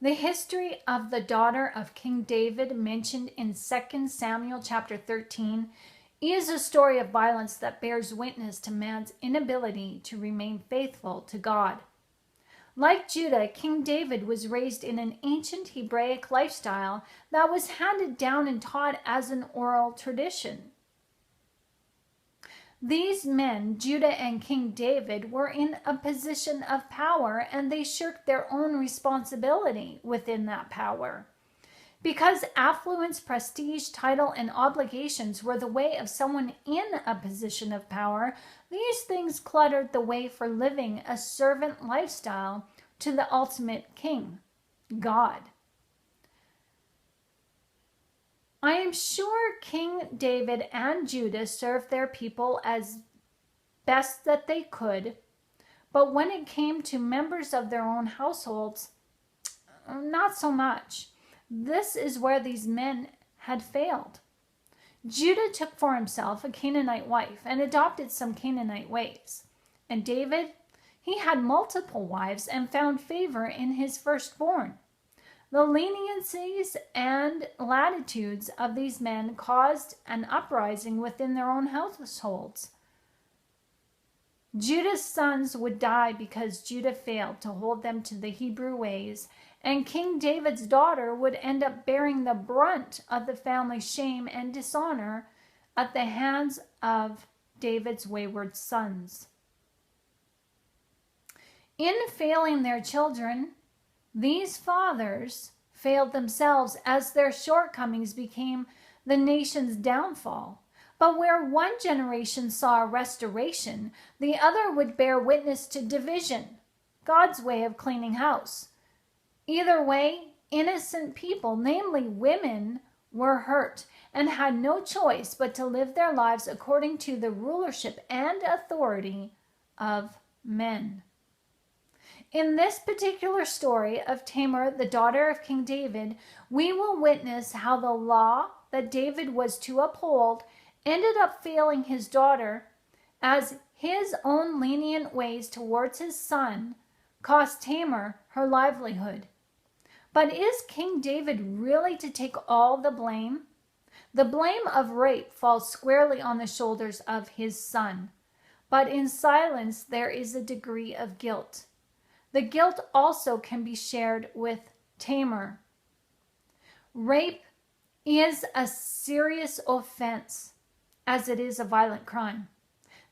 The history of the daughter of King David mentioned in 2 Samuel chapter 13 is a story of violence that bears witness to man's inability to remain faithful to God. Like Judah, King David was raised in an ancient Hebraic lifestyle that was handed down and taught as an oral tradition. These men, Judah and King David, were in a position of power, and they shirked their own responsibility within that power. Because affluence, prestige, title, and obligations were the way of someone in a position of power, these things cluttered the way for living a servant lifestyle to the ultimate king, God. I am sure King David and Judah served their people as best that they could, but when it came to members of their own households, not so much. This is where these men had failed. Judah took for himself a Canaanite wife and adopted some Canaanite ways. And David, he had multiple wives and found favor in his firstborn. The leniencies and latitudes of these men caused an uprising within their own households. Judah's sons would die because Judah failed to hold them to the Hebrew ways, and King David's daughter would end up bearing the brunt of the family's shame and dishonor at the hands of David's wayward sons. In failing their children, these fathers failed themselves as their shortcomings became the nation's downfall. But where one generation saw a restoration, the other would bear witness to division, God's way of cleaning house. Either way, innocent people, namely women, were hurt and had no choice but to live their lives according to the rulership and authority of men. In this particular story of Tamar, the daughter of King David, we will witness how the law that David was to uphold ended up failing his daughter, as his own lenient ways towards his son cost Tamar her livelihood. But is King David really to take all the blame? The blame of rape falls squarely on the shoulders of his son. But in silence there is a degree of guilt. The guilt also can be shared with Tamar. Rape is a serious offense, as it is a violent crime.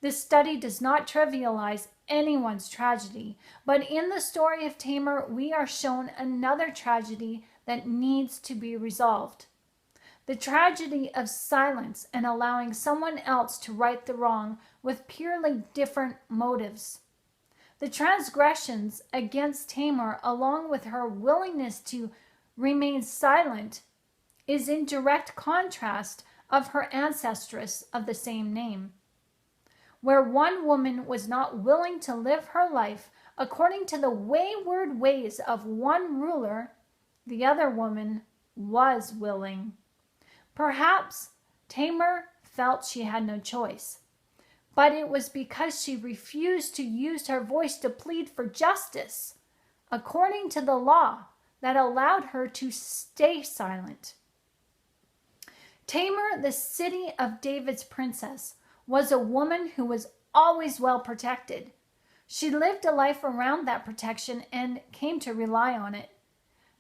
This study does not trivialize anyone's tragedy, but in the story of Tamar, we are shown another tragedy that needs to be resolved. The tragedy of silence and allowing someone else to right the wrong with purely different motives. The transgressions against Tamar, along with her willingness to remain silent, is in direct contrast of her ancestress of the same name, where one woman was not willing to live her life according to the wayward ways of one ruler, the other woman was willing. Perhaps Tamar felt she had no choice, but it was because she refused to use her voice to plead for justice, according to the law, that allowed her to stay silent. Tamar, the city of David's princess, was a woman who was always well protected. She lived a life around that protection and came to rely on it.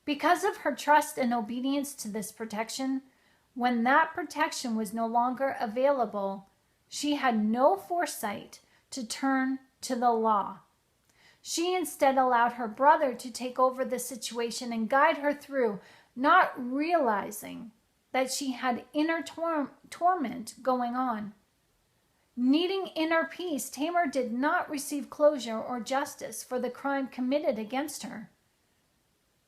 Because of her trust and obedience to this protection, when that protection was no longer available, she had no foresight to turn to the law. She instead allowed her brother to take over the situation and guide her through, not realizing that she had inner torment going on. Needing inner peace, Tamar did not receive closure or justice for the crime committed against her.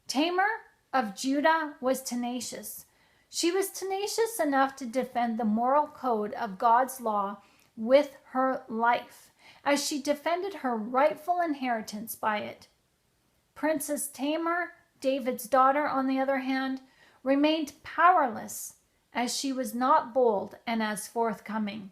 Tamar of Judah was tenacious. She was tenacious enough to defend the moral code of God's law with her life, as she defended her rightful inheritance by it. Princess Tamar, David's daughter, on the other hand, remained powerless, as she was not bold and as forthcoming.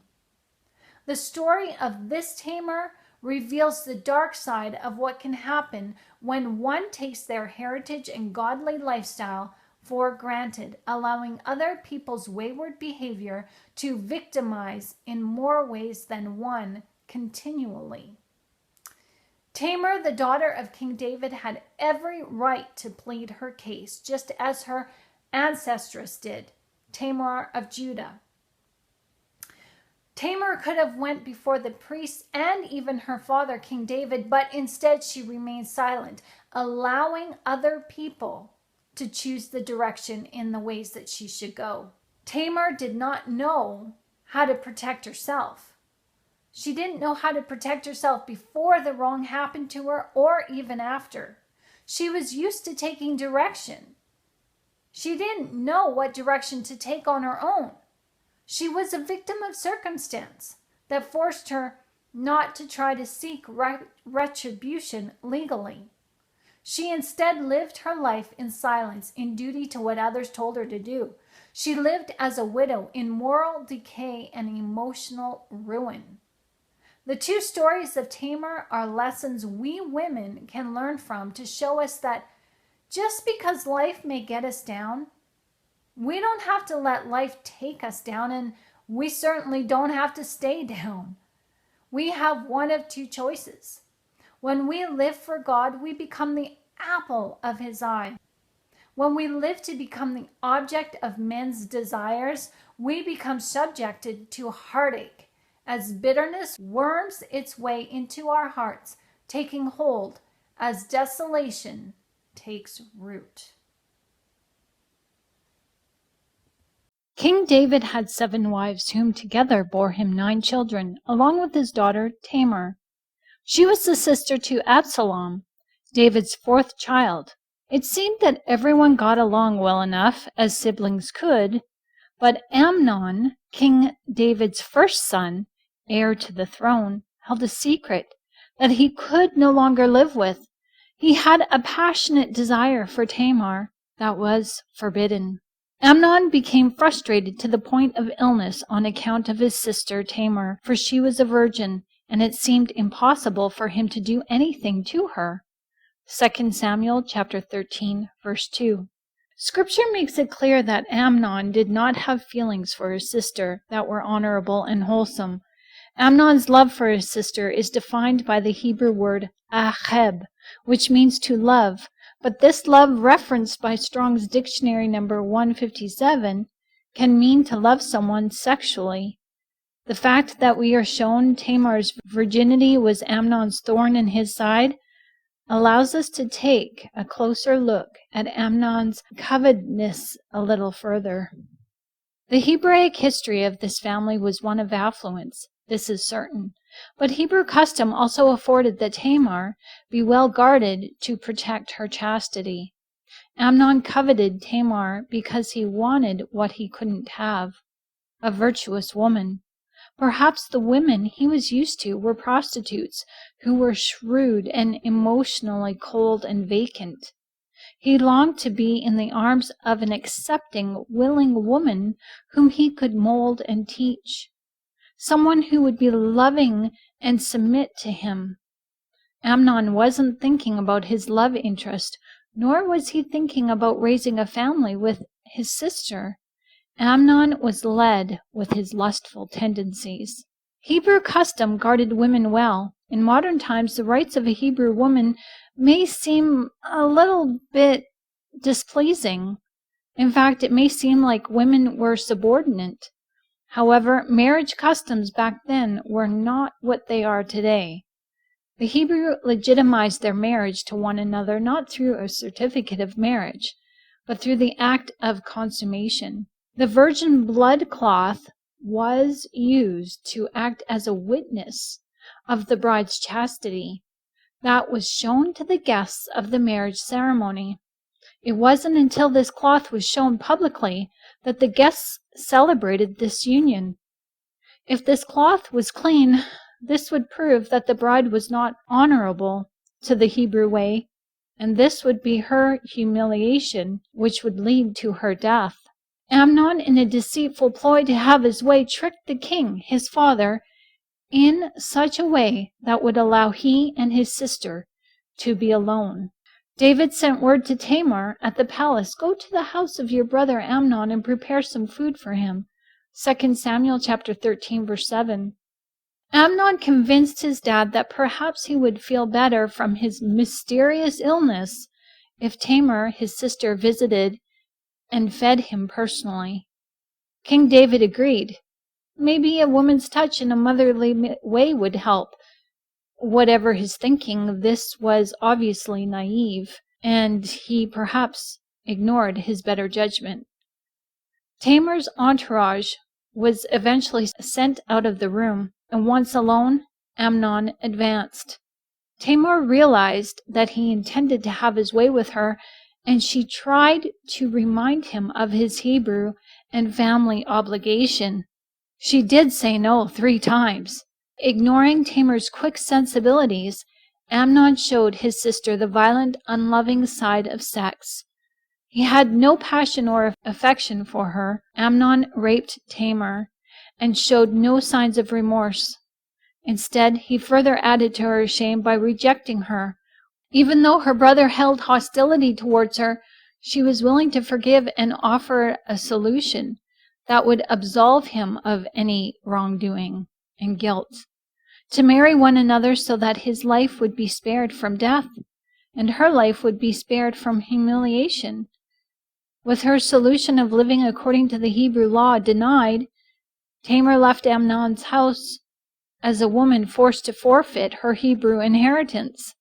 The story of this Tamar reveals the dark side of what can happen when one takes their heritage and godly lifestyle for granted, allowing other people's wayward behavior to victimize in more ways than one continually. Tamar, the daughter of King David, had every right to plead her case, just as her ancestress did, Tamar of Judah. Tamar could have went before the priests and even her father, King David, but instead she remained silent, allowing other people to choose the direction in the ways that she should go. Tamar did not know how to protect herself. She didn't know how to protect herself before the wrong happened to her or even after. She was used to taking direction. She didn't know what direction to take on her own. She was a victim of circumstance that forced her not to try to seek retribution legally. She instead lived her life in silence, in duty to what others told her to do. She lived as a widow in moral decay and emotional ruin. The two stories of Tamar are lessons we women can learn from to show us that just because life may get us down, we don't have to let life take us down, and we certainly don't have to stay down. We have one of two choices. When we live for God, we become the apple of His eye. When we live to become the object of men's desires, we become subjected to heartache as bitterness worms its way into our hearts, taking hold as desolation takes root. King David had 7 wives, whom together bore him 9 children, along with his daughter Tamar. She was the sister to Absalom, David's 4th child. It seemed that everyone got along well enough, as siblings could, but Amnon, King David's 1st son, heir to the throne, held a secret that he could no longer live with. He had a passionate desire for Tamar that was forbidden. Amnon became frustrated to the point of illness on account of his sister Tamar, for she was a virgin, and it seemed impossible for him to do anything to her. 2 Samuel chapter 13, verse 2. Scripture makes it clear that Amnon did not have feelings for his sister that were honorable and wholesome. Amnon's love for his sister is defined by the Hebrew word acheb, which means to love, but this love, referenced by Strong's Dictionary number 157, can mean to love someone sexually. The fact that we are shown Tamar's virginity was Amnon's thorn in his side allows us to take a closer look at Amnon's covetousness a little further. The Hebraic history of this family was one of affluence, this is certain, but Hebrew custom also afforded that Tamar be well guarded to protect her chastity. Amnon coveted Tamar because he wanted what he couldn't have, a virtuous woman. Perhaps the women he was used to were prostitutes who were shrewd and emotionally cold and vacant. He longed to be in the arms of an accepting, willing woman whom he could mold and teach, someone who would be loving and submit to him. Amnon wasn't thinking about his love interest, nor was he thinking about raising a family with his sister. Amnon was led with his lustful tendencies. Hebrew custom guarded women well. In modern times, the rights of a Hebrew woman may seem a little bit displeasing. In fact, it may seem like women were subordinate. However, marriage customs back then were not what they are today. The Hebrew legitimized their marriage to one another not through a certificate of marriage, but through the act of consummation. The virgin blood cloth was used to act as a witness of the bride's chastity. That was shown to the guests of the marriage ceremony. It wasn't until this cloth was shown publicly that the guests celebrated this union. If this cloth was clean, this would prove that the bride was not honorable to the Hebrew way, and this would be her humiliation, which would lead to her death. Amnon, in a deceitful ploy to have his way, tricked the king, his father, in such a way that would allow he and his sister to be alone. David sent word to Tamar at the palace, "Go to the house of your brother Amnon and prepare some food for him." 2 Samuel chapter 13, verse 7. Amnon convinced his dad that perhaps he would feel better from his mysterious illness if Tamar, his sister, visited and fed him personally. King David agreed. Maybe a woman's touch in a motherly way would help. Whatever his thinking, this was obviously naive, and he perhaps ignored his better judgment. Tamar's entourage was eventually sent out of the room, and once alone, Amnon advanced. Tamar realized that he intended to have his way with her, and she tried to remind him of his Hebrew and family obligation. She did say no 3 times. Ignoring Tamar's quick sensibilities, Amnon showed his sister the violent, unloving side of sex. He had no passion or affection for her. Amnon raped Tamar and showed no signs of remorse. Instead, he further added to her shame by rejecting her. Even though her brother held hostility towards her, she was willing to forgive and offer a solution that would absolve him of any wrongdoing and guilt. To marry one another so that his life would be spared from death, and her life would be spared from humiliation. With her solution of living according to the Hebrew law denied, Tamar left Amnon's house as a woman forced to forfeit her Hebrew inheritance.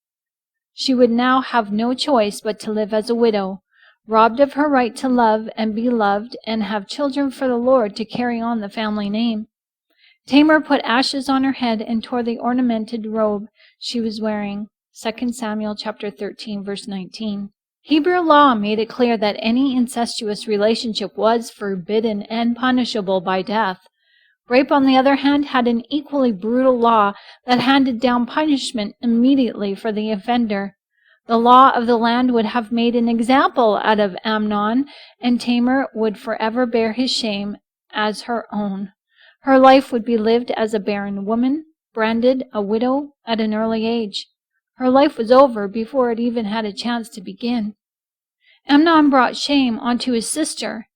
She would now have no choice but to live as a widow, robbed of her right to love and be loved and have children for the Lord to carry on the family name. Tamar put ashes on her head and tore the ornamented robe she was wearing. 2 Samuel chapter 13, verse 19. Hebrew law made it clear that any incestuous relationship was forbidden and punishable by death. Rape, on the other hand, had an equally brutal law that handed down punishment immediately for the offender. The law of the land would have made an example out of Amnon, and Tamar would forever bear his shame as her own. Her life would be lived as a barren woman, branded a widow at an early age. Her life was over before it even had a chance to begin. Amnon brought shame onto his sister,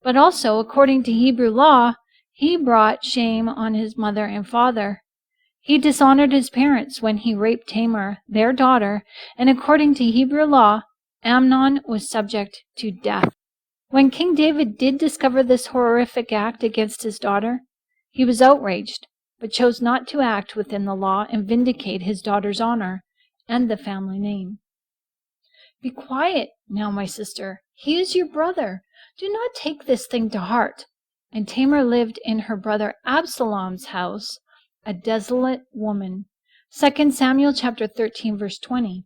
but also, according to Hebrew law, he brought shame on his mother and father. He dishonored his parents when he raped Tamar, their daughter, and according to Hebrew law, Amnon was subject to death. When King David did discover this horrific act against his daughter, he was outraged, but chose not to act within the law and vindicate his daughter's honor and the family name. "Be quiet now, my sister. He is your brother. Do not take this thing to heart." And Tamar lived in her brother Absalom's house, a desolate woman. 2 Samuel chapter 13, verse 20.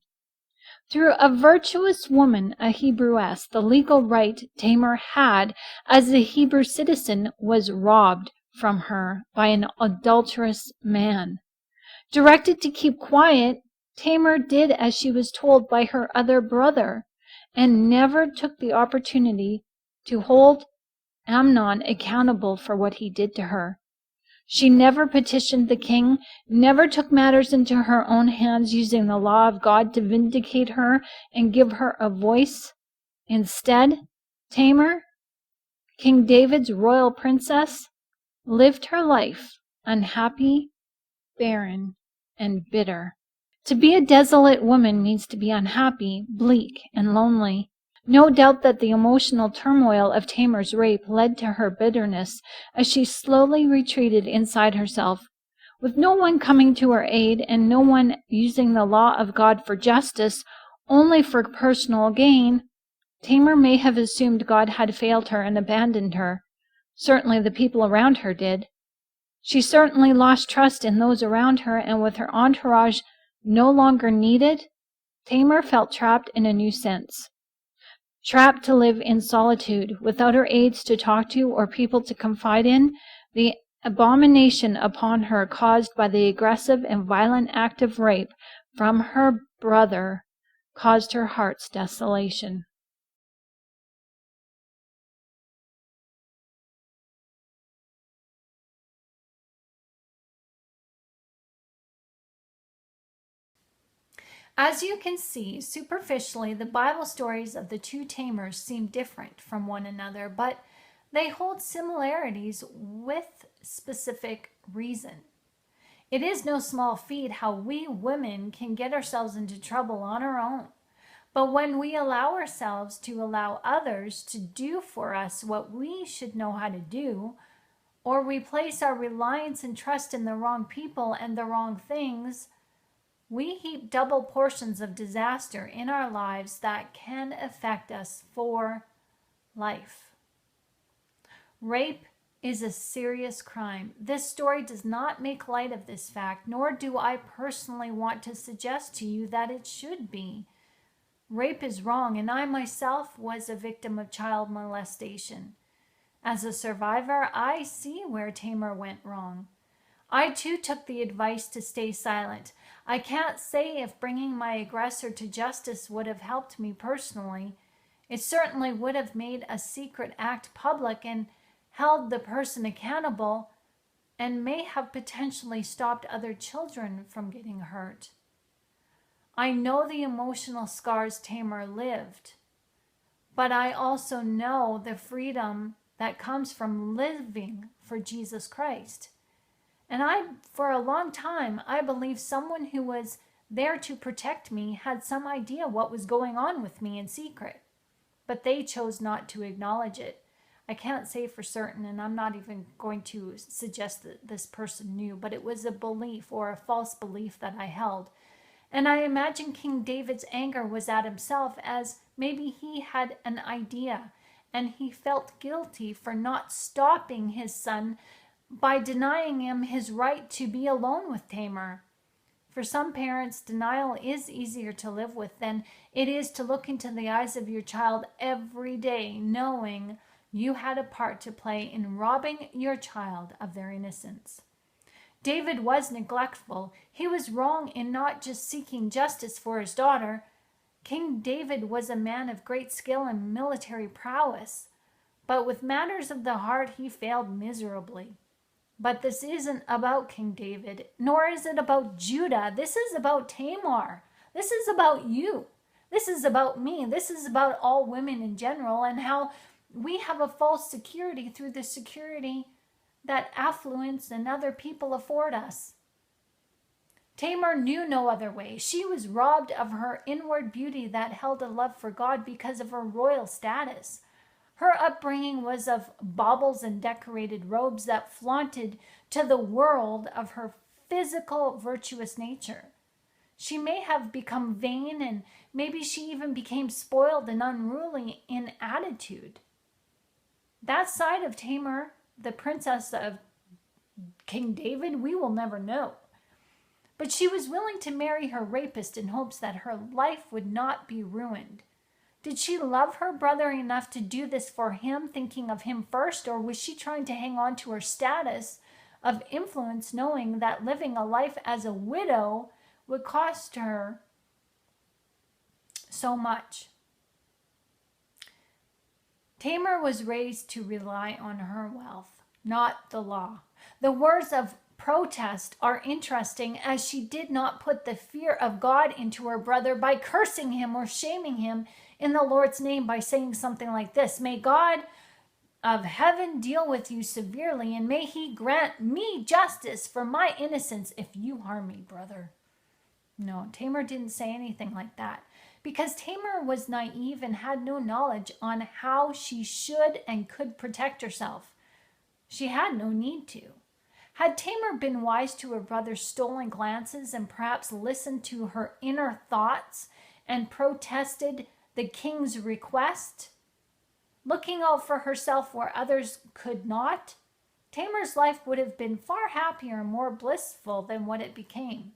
Through a virtuous woman, a Hebrewess, the legal right Tamar had as a Hebrew citizen was robbed from her by an adulterous man. Directed to keep quiet, Tamar did as she was told by her other brother, and never took the opportunity to hold Amnon accountable for what he did to her. She never petitioned the king, never took matters into her own hands using the law of God to vindicate her and give her a voice. Instead, Tamar, King David's royal princess, lived her life unhappy, barren, and bitter. To be a desolate woman means to be unhappy, bleak, and lonely. No doubt that the emotional turmoil of Tamar's rape led to her bitterness as she slowly retreated inside herself. With no one coming to her aid and no one using the law of God for justice, only for personal gain, Tamar may have assumed God had failed her and abandoned her. Certainly the people around her did. She certainly lost trust in those around her, and with her entourage no longer needed, Tamar felt trapped in a new sense. Trapped to live in solitude, without her aides to talk to or people to confide in, the abomination upon her caused by the aggressive and violent act of rape from her brother caused her heart's desolation. As you can see, superficially, the Bible stories of the two Tamars seem different from one another, but they hold similarities with specific reason. It is no small feat how we women can get ourselves into trouble on our own. But when we allow ourselves to allow others to do for us what we should know how to do, or we place our reliance and trust in the wrong people and the wrong things, we heap double portions of disaster in our lives that can affect us for life. Rape is a serious crime. This story does not make light of this fact, nor do I personally want to suggest to you that it should be. Rape is wrong, and I myself was a victim of child molestation. As a survivor, I see where Tamar went wrong. I too took the advice to stay silent. I can't say if bringing my aggressor to justice would have helped me personally. It certainly would have made a secret act public and held the person accountable, and may have potentially stopped other children from getting hurt. I know the emotional scars Tamar lived, but I also know the freedom that comes from living for Jesus Christ. And for a long time, I believed someone who was there to protect me had some idea what was going on with me in secret, but they chose not to acknowledge it. I can't say for certain, and I'm not even going to suggest that this person knew, but it was a belief or a false belief that I held. And I imagine King David's anger was at himself, as maybe he had an idea and he felt guilty for not stopping his son by denying him his right to be alone with Tamar. For some parents, denial is easier to live with than it is to look into the eyes of your child every day, knowing you had a part to play in robbing your child of their innocence. David was neglectful. He was wrong in not just seeking justice for his daughter. King David was a man of great skill and military prowess, but with matters of the heart he failed miserably. But this isn't about King David, nor is it about Judah. This is about Tamar. This is about you. This is about me. This is about all women in general, and how we have a false security through the security that affluence and other people afford us. Tamar knew no other way. She was robbed of her inward beauty that held a love for God because of her royal status. Her upbringing was of baubles and decorated robes that flaunted to the world of her physical virtuous nature. She may have become vain, and maybe she even became spoiled and unruly in attitude. That side of Tamar, the princess of King David, we will never know. But she was willing to marry her rapist in hopes that her life would not be ruined. Did she love her brother enough to do this for him, thinking of him first, or was she trying to hang on to her status of influence, knowing that living a life as a widow would cost her so much? Tamar was raised to rely on her wealth, not the law. The words of protest are interesting, as she did not put the fear of God into her brother by cursing him or shaming him in the Lord's name by saying something like this: "May God of heaven deal with you severely, and may he grant me justice for my innocence if you harm me, brother." No, Tamar didn't say anything like that, because Tamar was naive and had no knowledge on how she should and could protect herself. She had no need to. Had Tamar been wise to her brother's stolen glances and perhaps listened to her inner thoughts and protested the king's request, looking out for herself where others could not, Tamar's life would have been far happier and more blissful than what it became.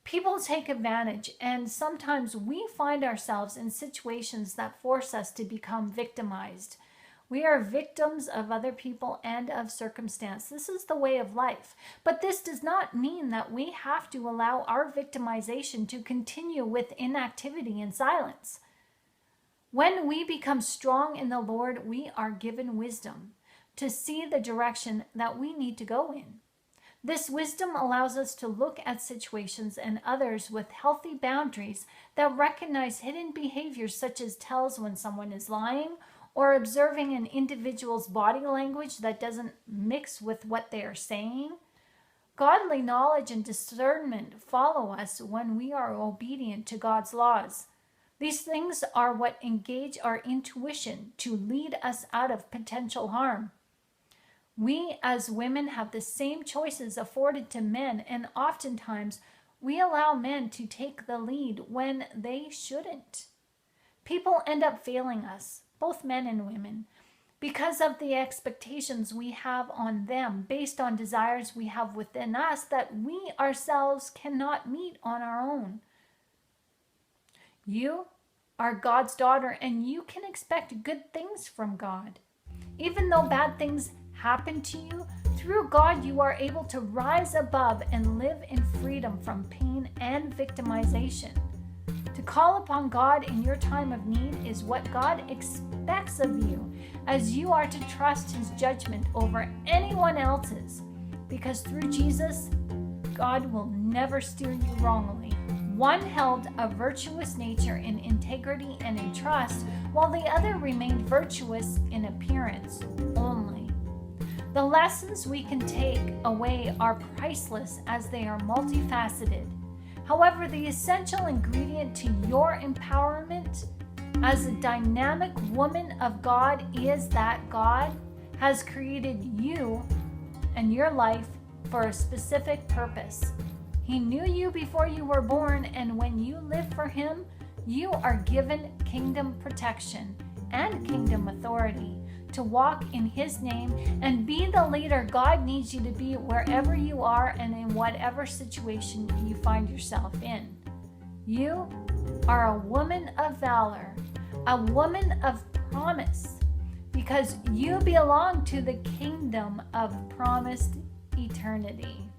People take advantage, and sometimes we find ourselves in situations that force us to become victimized. We are victims of other people and of circumstance. This is the way of life. But this does not mean that we have to allow our victimization to continue with inactivity and silence. When we become strong in the Lord, we are given wisdom to see the direction that we need to go in. This wisdom allows us to look at situations and others with healthy boundaries that recognize hidden behaviors such as tells when someone is lying or observing an individual's body language that doesn't mix with what they are saying. Godly knowledge and discernment follow us when we are obedient to God's laws. These things are what engage our intuition to lead us out of potential harm. We as women have the same choices afforded to men, and oftentimes we allow men to take the lead when they shouldn't. People end up failing us, both men and women, because of the expectations we have on them based on desires we have within us that we ourselves cannot meet on our own. You are God's daughter, and you can expect good things from God. Even though bad things happen to you, through God you are able to rise above and live in freedom from pain and victimization. To call upon God in your time of need is what God expects of you, as you are to trust His judgment over anyone else's, because through Jesus, God will never steer you wrongly. One held a virtuous nature in integrity and in trust, while the other remained virtuous in appearance only. The lessons we can take away are priceless as they are multifaceted. However, the essential ingredient to your empowerment as a dynamic woman of God is that God has created you and your life for a specific purpose. He knew you before you were born, and when you live for Him, you are given kingdom protection and kingdom authority to walk in His name and be the leader God needs you to be wherever you are and in whatever situation you find yourself in. You are a woman of valor, a woman of promise, because you belong to the kingdom of promised eternity.